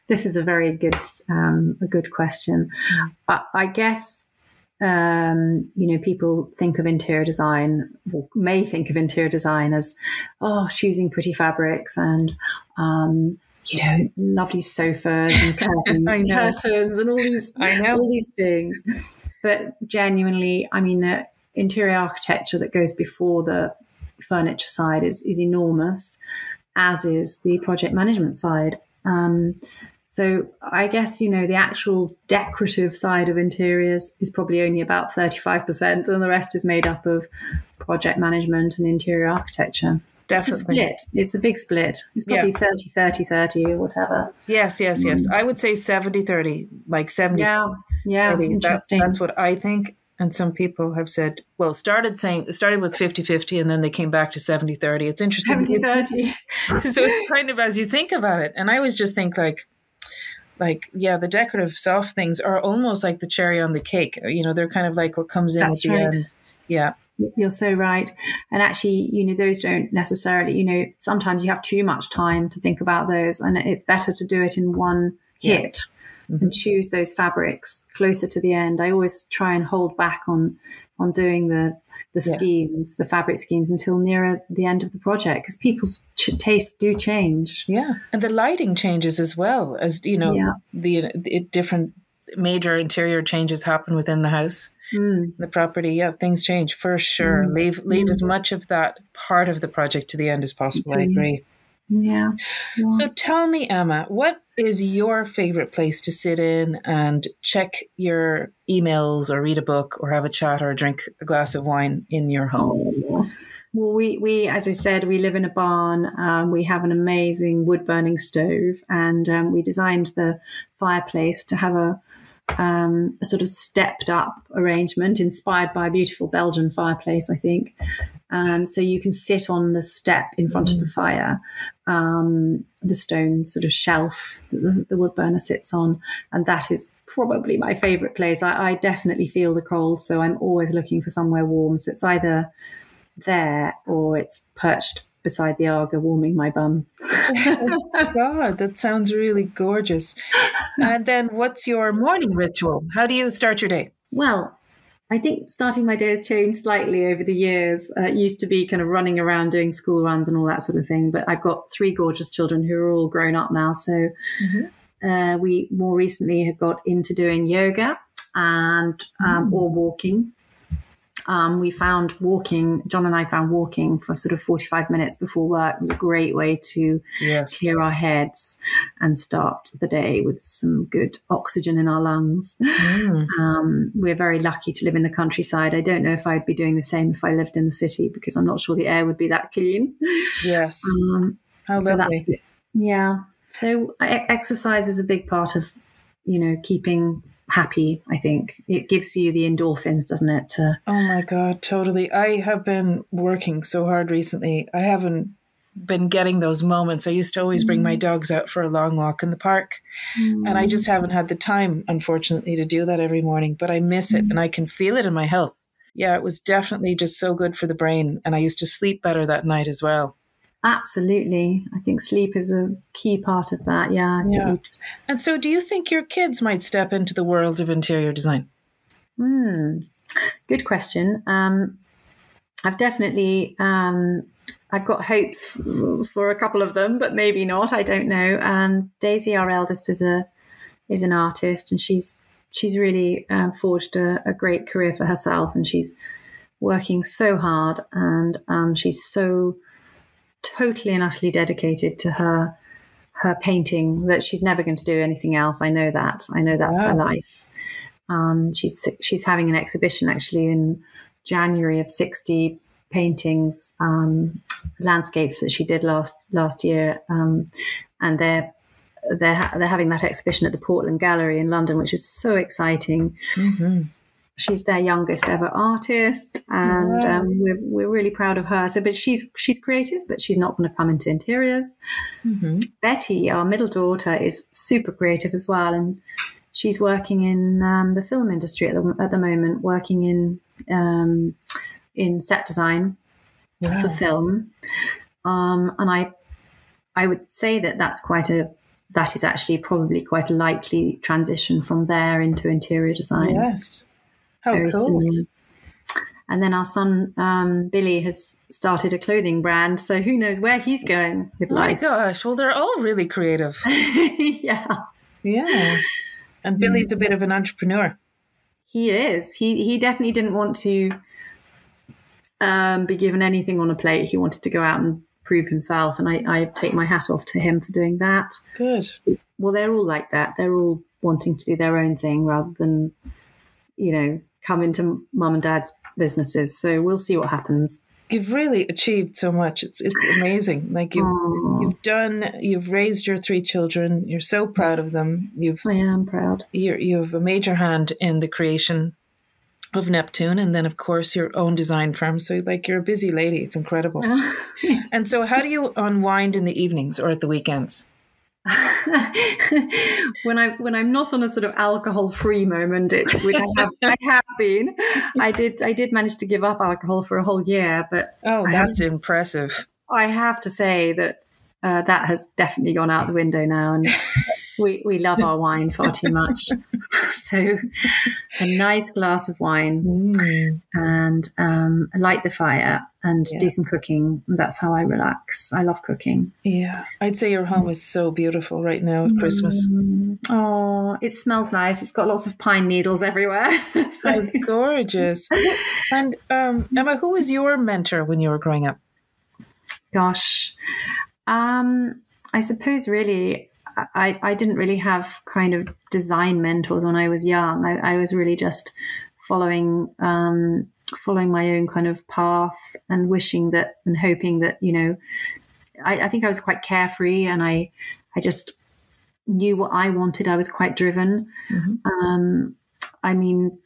this is a very good question. I guess, people think of interior design, or may think of interior design as, choosing pretty fabrics and, lovely sofas and curtains and all these things. But genuinely, I mean, the interior architecture that goes before the furniture side is enormous, as is the project management side. So I guess, the actual decorative side of interiors is probably only about 35%, and the rest is made up of project management and interior architecture. Definitely. It's a big split. It's probably 30-30-30 or whatever. Yes. I would say 70-30, like 70. Yeah, 30. Interesting. That's what I think. And some people have said, well, started with 50-50 and then they came back to 70-30. It's interesting. 70-30. So it's kind of as you think about it. And I always just think the decorative soft things are almost like the cherry on the cake. They're kind of like what comes in at the end. Yeah. You're so right. And actually, those don't necessarily, sometimes you have too much time to think about those, and it's better to do it in one hit and choose those fabrics closer to the end. I always try and hold back on doing the schemes, the fabric schemes, until nearer the end of the project, because people's tastes do change. Yeah. And the lighting changes as well, as, the different major interior changes happen within the house. The property, things change for sure. Leave as much of that part of the project to the end as possible. I agree. Yeah. So tell me, Emma, what is your favorite place to sit in and check your emails or read a book or have a chat or drink a glass of wine in your home? Well, we as I said, we live in a barn. We have an amazing wood burning stove, and we designed the fireplace to have a sort of stepped up arrangement inspired by a beautiful Belgian fireplace, I think. So you can sit on the step in front of the fire, the stone sort of shelf that the wood burner sits on. And that is probably my favorite place. I definitely feel the cold, so I'm always looking for somewhere warm. So it's either there or it's perched beside the Arga warming my bum. Oh, God, that sounds really gorgeous. And then what's your morning ritual? How do you start your day? Well, I think starting my day has changed slightly over the years. It used to be kind of running around doing school runs and all that sort of thing. But I've got 3 gorgeous children who are all grown up now. So we more recently have got into doing yoga and or walking. John and I found walking for sort of 45 minutes before work was a great way to clear our heads and start the day with some good oxygen in our lungs. We're very lucky to live in the countryside. I don't know if I'd be doing the same if I lived in the city, because I'm not sure the air would be that clean. Yes. How so lovely. So exercise is a big part of, keeping happy. I think it gives you the endorphins, doesn't it? Oh my God, totally. I have been working so hard recently. I haven't been getting those moments. I used to always bring my dogs out for a long walk in the park, and I just haven't had the time, unfortunately, to do that every morning, but I miss it and I can feel it in my health. Yeah, it was definitely just so good for the brain, and I used to sleep better that night as well. Absolutely. I think sleep is a key part of that. Yeah. And so do you think your kids might step into the world of interior design? Good question. I've definitely, I've got hopes for a couple of them, but maybe not. I don't know. Daisy, our eldest, is an artist, and she's really forged a great career for herself, and she's working so hard, and she's so totally and utterly dedicated to her painting that she's never going to do anything else. I know that's her life. She's having an exhibition actually in January of 60 paintings, landscapes that she did last year, and they're having that exhibition at the Portland Gallery in London, which is so exciting. She's their youngest ever artist, and we're really proud of her. So, but she's creative, but she's not going to come into interiors. Betty, our middle daughter, is super creative as well, and she's working in the film industry at the moment, working in set design for film. And I would say that is actually probably quite a likely transition from there into interior design. Yes. How Very cool. similar. And then our son, Billy, has started a clothing brand. So who knows where he's going with life. Oh my gosh. Well, they're all really creative. Yeah. And Billy's a bit of an entrepreneur. He is. He definitely didn't want to be given anything on a plate. He wanted to go out and prove himself. And I take my hat off to him for doing that. Good. Well, they're all like that. They're all wanting to do their own thing rather than, come into mum and dad's businesses. So we'll see what happens. You've really achieved so much. It's amazing. Like you've raised your 3 children. You're so proud of them. I am proud. You have a major hand in the creation of Neptune, and then of course your own design firm. So you're a busy lady. It's incredible. And so how do you unwind in the evenings or at the weekends? when I'm not on a sort of alcohol-free moment, which I have been, I did manage to give up alcohol for a whole year. But that's impressive. I have to say that that has definitely gone out the window now, and we love our wine far too much. So a nice glass of wine and light the fire and do some cooking. That's how I relax. I love cooking. Yeah. I'd say your home is so beautiful right now at Christmas. Oh, it smells nice. It's got lots of pine needles everywhere. So gorgeous. And Emma, who was your mentor when you were growing up? Gosh, I suppose really I didn't really have kind of design mentors when I was young. I was really just following my own kind of path and wishing that and hoping that, I think I was quite carefree, and I just knew what I wanted. I was quite driven. I mean,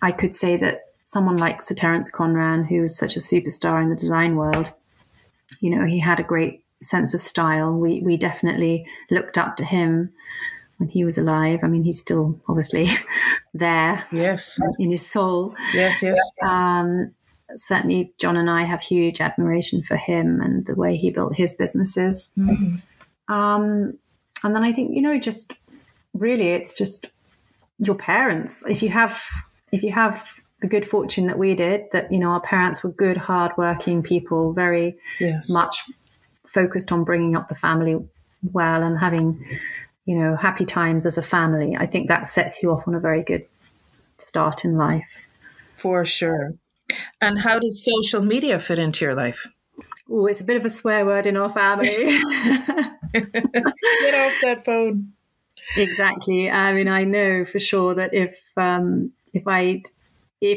I could say that someone like Sir Terence Conran, who was such a superstar in the design world, he had a great sense of style. We definitely looked up to him when he was alive. I mean, he's still obviously there. Yes. In his soul. Yes. certainly John and I have huge admiration for him and the way he built his businesses. And then I think, just really it's just your parents. If you have the good fortune that we did, that, our parents were good, hardworking people, very much focused on bringing up the family well and having, happy times as a family, I think that sets you off on a very good start in life. For sure. And how does social media fit into your life? Oh, it's a bit of a swear word in our family. Get off that phone. Exactly. I mean, I know for sure that if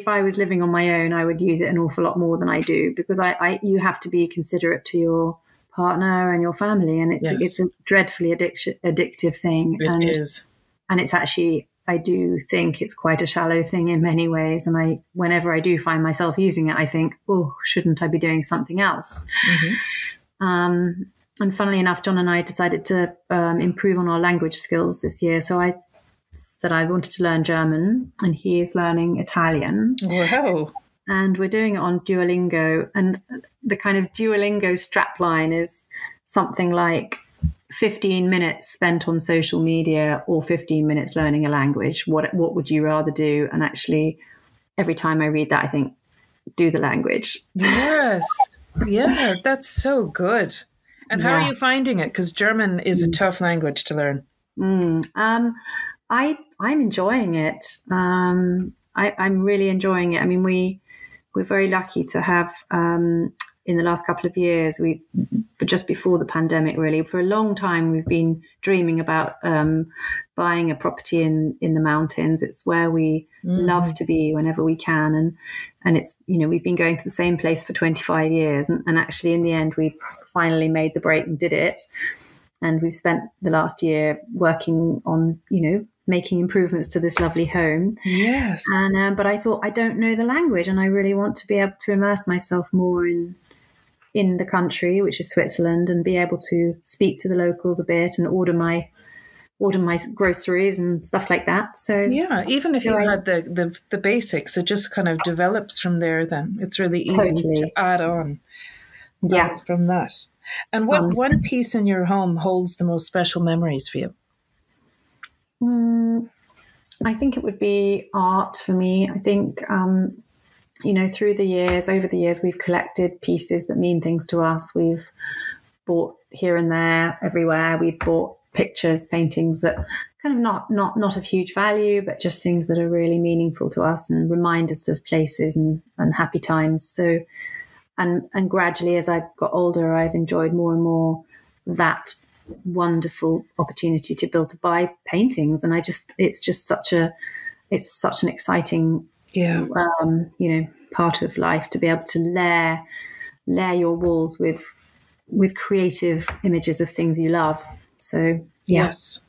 I was living on my own, I would use it an awful lot more than I do, because you have to be considerate to your partner and your family, and it's a dreadfully addictive thing. It is. And it's actually, I do think it's quite a shallow thing in many ways. And whenever I do find myself using it, I think, oh, shouldn't I be doing something else? And funnily enough, John and I decided to improve on our language skills this year. So I said I wanted to learn German, and he is learning Italian. Wow. And we're doing it on Duolingo. And the kind of Duolingo strapline is something like 15 minutes spent on social media or 15 minutes learning a language. What would you rather do? And actually, every time I read that, I think, do the language. Yes. Yeah, that's so good. And how are you finding it? Because German is a tough language to learn. I'm enjoying it. I'm really enjoying it. I mean, we're very lucky to have, in the last couple of years, just before the pandemic, really, for a long time, we've been dreaming about buying a property in the mountains. It's where we love to be whenever we can. And it's, we've been going to the same place for 25 years. And actually, in the end, we finally made the break and did it. And we've spent the last year working on, making improvements to this lovely home. Yes. And but I thought, I don't know the language, and I really want to be able to immerse myself more in the country, which is Switzerland, and be able to speak to the locals a bit and order my groceries and stuff like that. So yeah, even if you had the basics, it just kind of develops from there. Then it's really easy to add on. Yeah, from that. And what one piece in your home holds the most special memories for you? I think it would be art for me. I think, over the years, we've collected pieces that mean things to us. We've bought here and there, everywhere. We've bought pictures, paintings that kind of not of huge value, but just things that are really meaningful to us and remind us of places and happy times. So, and gradually, as I've got older, I've enjoyed more and more that wonderful opportunity to buy paintings. And it's such an exciting, part of life to be able to layer your walls with creative images of things you love. So, yes.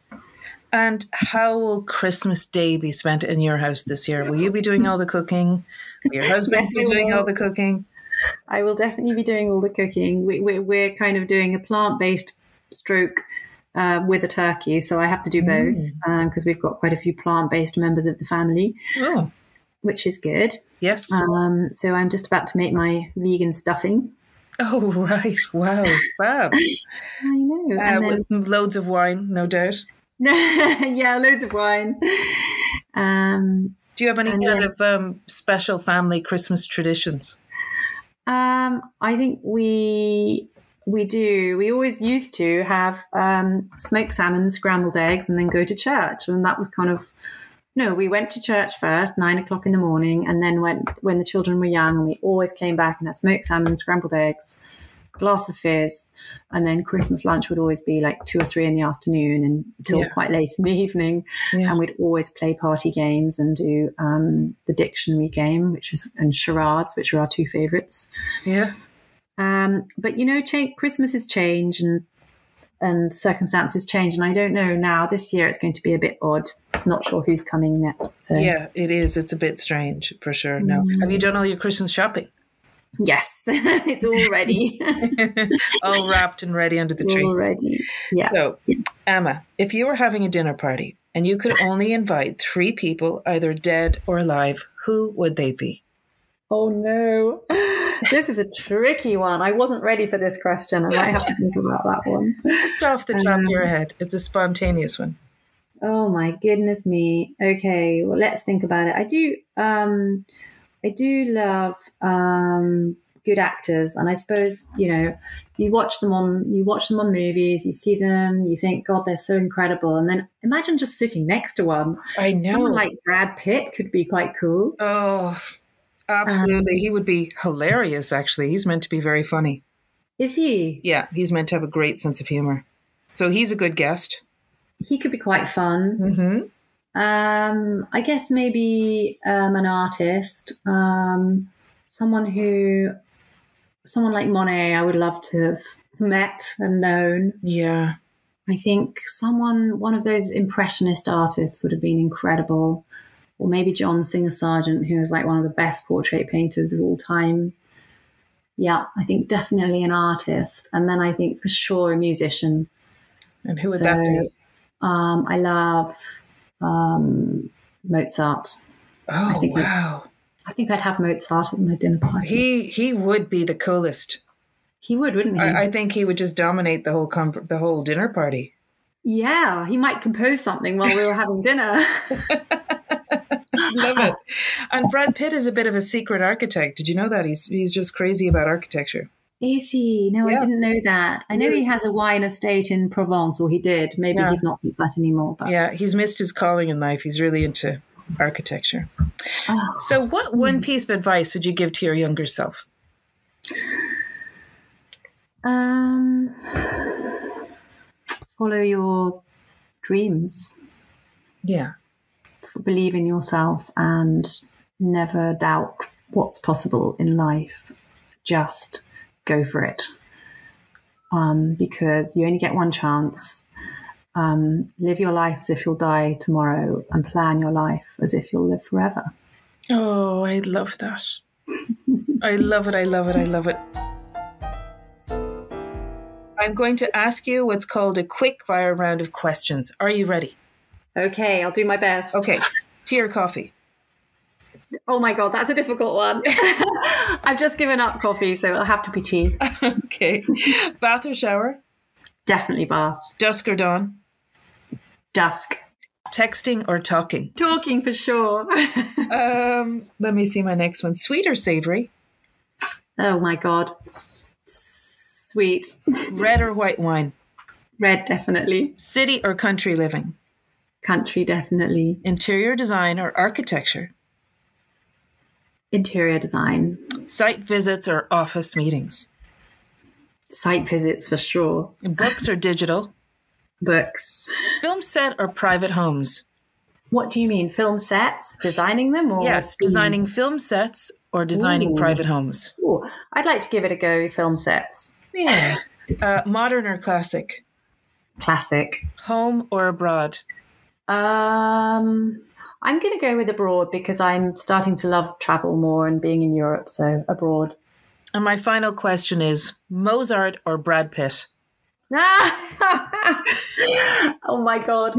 And how will Christmas Day be spent in your house this year? Will you be doing all the cooking? Will your husband be doing all the cooking? I will definitely be doing all the cooking. We're kind of doing a plant-based stroke with a turkey, so I have to do both because we've got quite a few plant-based members of the family, which is good. Yes. So I'm just about to make my vegan stuffing. Oh, right. Wow. Wow. I know. With loads of wine, no doubt. Yeah, loads of wine. Do you have any kind of special family Christmas traditions? I think we do. We always used to have smoked salmon, scrambled eggs, and then go to church. And that was kind of, we went to church first, 9:00 in the morning, and then when the children were young, and we always came back and had smoked salmon, scrambled eggs, glass of fizz, and then Christmas lunch would always be like 2 or 3 in the afternoon and until quite late in the evening. Yeah. And we'd always play party games and do the dictionary game, and charades, which are our 2 favorites. Yeah. But Christmas has changed and circumstances change, and I don't know now. This year it's going to be a bit odd. Not sure who's coming next. So. Yeah, it is. It's a bit strange for sure. No. Have you done all your Christmas shopping? Yes, it's all ready. All wrapped and ready under the tree. All ready, yeah. So, Emma, if you were having a dinner party and you could only invite 3 people, either dead or alive, who would they be? Oh no. This is a tricky one. I wasn't ready for this question. I might have to think about that one. Just off the top of your head. It's a spontaneous one. Oh my goodness me. Okay, well let's think about it. I do love good actors, and I suppose, you watch them on movies, you see them, you think, God, they're so incredible. And then imagine just sitting next to one. I know. Someone like Brad Pitt could be quite cool. Oh, absolutely. He would be hilarious, actually. He's meant to be very funny. Is he? Yeah, he's meant to have a great sense of humor. So he's a good guest. He could be quite fun. Mm-hmm. I guess maybe an artist, someone like Monet, I would love to have met and known. Yeah. I think one of those impressionist artists would have been incredible. Or maybe John Singer Sargent, who is like one of the best portrait painters of all time. Yeah, I think definitely an artist. And then I think for sure a musician. And who would that be? I love Mozart. Oh, wow. I think I'd have Mozart at my dinner party. He would be the coolest. He would, wouldn't he? I think he would just dominate the whole dinner party. Yeah, he might compose something while we were having dinner. Love it. And Brad Pitt is a bit of a secret architect. Did you know that? He's just crazy about architecture. Is he? No, yeah. I didn't know that. I know he has a wine estate in Provence, or he did. Maybe he's not that anymore. But. Yeah, he's missed his calling in life. He's really into architecture. Oh. So what one piece of advice would you give to your younger self? Follow your dreams. Yeah. Believe in yourself and never doubt what's possible in life. Just go for it. Because you only get one chance. Live your life as if you'll die tomorrow, and plan your life as if you'll live forever. Oh, I love that. I love it. I love it. I love it. I'm going to ask you what's called a quick fire round of questions. Are you ready? Okay, I'll do my best. Okay. Tea or coffee? Oh my God, that's a difficult one. I've just given up coffee, so it'll have to be tea. Okay. Bath or shower? Definitely bath. Dusk or dawn? Dusk. Texting or talking? Talking for sure. Let me see my next one. Sweet or savory? Oh my God. Sweet. Red or white wine? Red, definitely. City or country living? Country, definitely. Interior design or architecture? Interior design. Site visits or office meetings? Site visits for sure. Books or digital? Books. Film set or private homes? What do you mean? Film sets? Designing them? Or yes, designing film sets or designing private homes. Ooh, I'd like to give it a go, film sets. Yeah. Modern or classic? Classic. Home or abroad? I'm going to go with abroad because I'm starting to love travel more and being in Europe, so abroad. And my final question is, Mozart or Brad Pitt? Oh my God.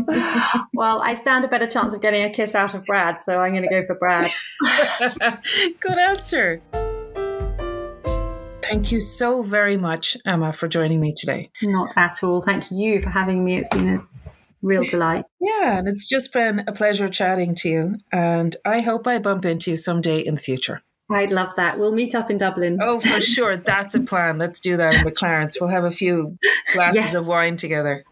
Well, I stand a better chance of getting a kiss out of Brad, so I'm going to go for Brad. Good answer. Thank you so very much, Emma, for joining me today. Not at all. Thank you for having me. It's been a real delight. Yeah, and it's just been a pleasure chatting to you. And I hope I bump into you someday in the future. I'd love that. We'll meet up in Dublin. Oh, for sure. That's a plan. Let's do that in the Clarence. We'll have a few glasses of wine together.